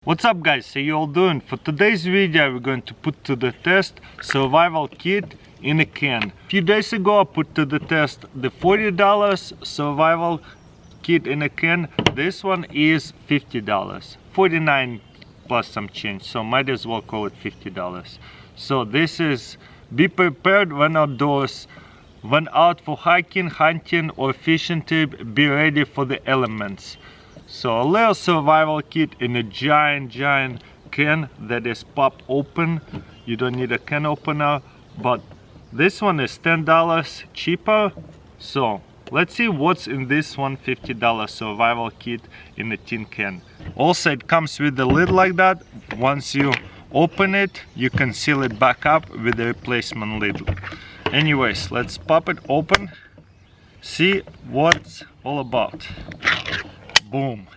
What's up guys, how you all doing? For today's video we're going to put to the test survival kit in a can. A few days ago I put to the test the $40 survival kit in a can. This one is $50, 49 plus some change, so might as well call it $50. So this is be prepared when outdoors, when out for hiking, hunting or fishing trip, be ready for the elements. So a little survival kit in a giant can that is pop open. You don't need a can opener, but this one is $10 cheaper. So let's see what's in this one $50 survival kit in a tin can. Also it comes with a lid like that. Once you open it, you can seal it back up with a replacement lid. Anyways, let's pop it open, see what's all about. Boom.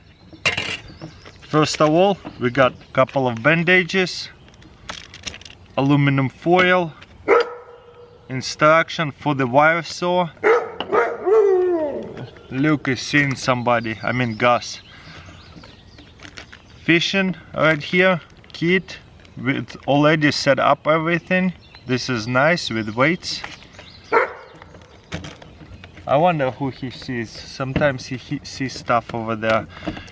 First of all, we got a couple of bandages, aluminum foil, instruction for the wire saw. Luke is seeing somebody, I mean Gus. Fishing right here, kit with already set up everything. This is nice with weights. I wonder who he sees. Sometimes he sees stuff over there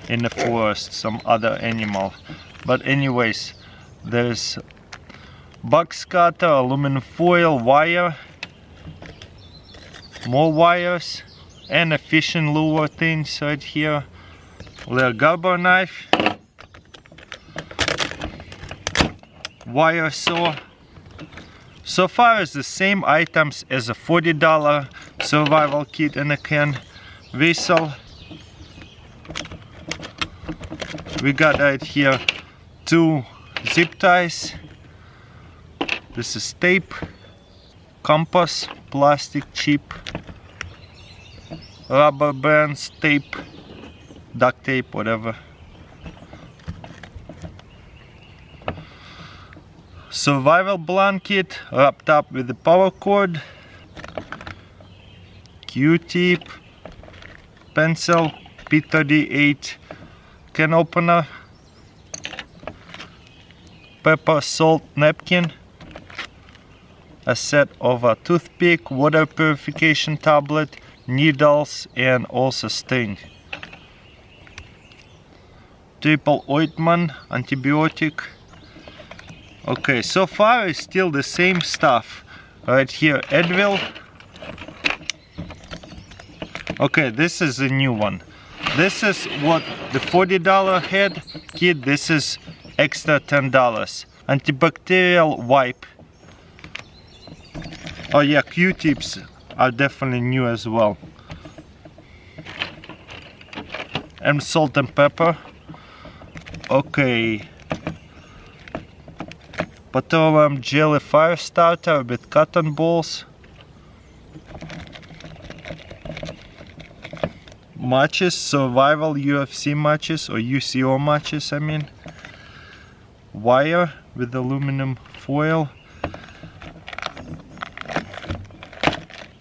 in the forest, some other animal. But anyways, there's box cutter, aluminum foil, wire, more wires, and a fishing lure things right here. Little garber knife, wire saw. So far it's the same items as a $40 survival kit in a can. Whistle. We got right here 2 zip ties. This is tape, compass, plastic, cheap, rubber bands, tape, duct tape, whatever. Survival blanket wrapped up with the power cord, Q-tip, pencil, P38 can opener, pepper, salt, napkin, a set of a toothpick, water purification tablet, needles, and also stain. Triple ointment, antibiotic. Okay, so far it's still the same stuff. Right here, Advil. Okay, this is a new one. This is what the $40 head kit, this is extra $10. Antibacterial wipe. Oh yeah, Q-tips are definitely new as well. And salt and pepper. Okay. Petroleum jelly fire starter with cotton balls. Matches, survival UFC matches or UCO matches, I mean. Wire with aluminum foil.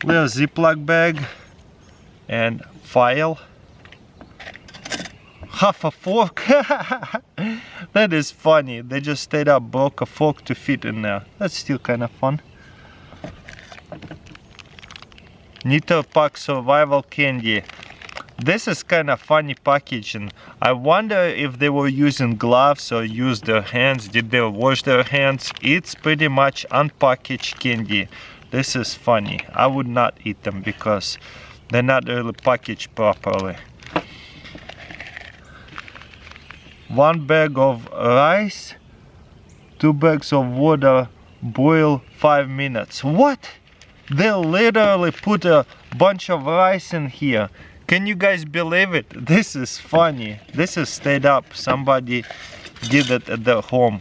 Little Ziploc bag and file. Half a fork. That is funny. They just straight up broke a fork to fit in there. That's still kind of fun. Nitro Pack survival candy. This is kind of funny packaging. I wonder if they were using gloves or used their hands. Did they wash their hands? It's pretty much unpackaged candy. This is funny. I would not eat them because they're not really packaged properly. 1 bag of rice, 2 bags of water, boil 5 minutes. What? They literally put a bunch of rice in here. Can you guys believe it? This is funny. This is straight up. Somebody did it at their home.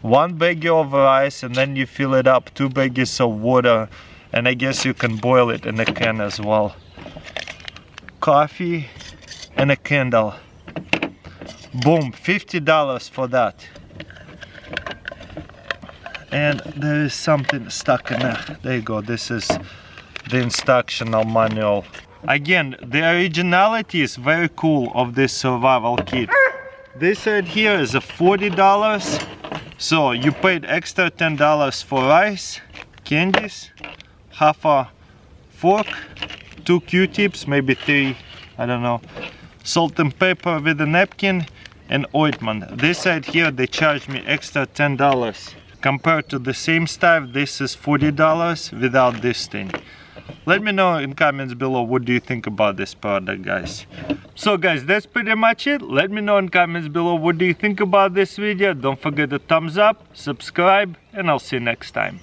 1 bag of rice and then you fill it up, 2 bags of water, and I guess you can boil it in a can as well. Coffee and a candle. Boom, $50 for that. And there is something stuck in there. There you go, this is the instructional manual. Again, the originality is very cool of this survival kit. this side here is a $40. So you paid extra $10 for rice, candies, half a fork, 2 Q-tips, maybe 3, I don't know, salt and pepper with a napkin, and ointment. This side here they charged me extra $10. Compared to the same stuff, this is $40 without this thing. Let me know in comments below what do you think about this product, guys. So guys, that's pretty much it. Let me know in comments below what do you think about this video. Don't forget to thumbs up, subscribe, and I'll see you next time.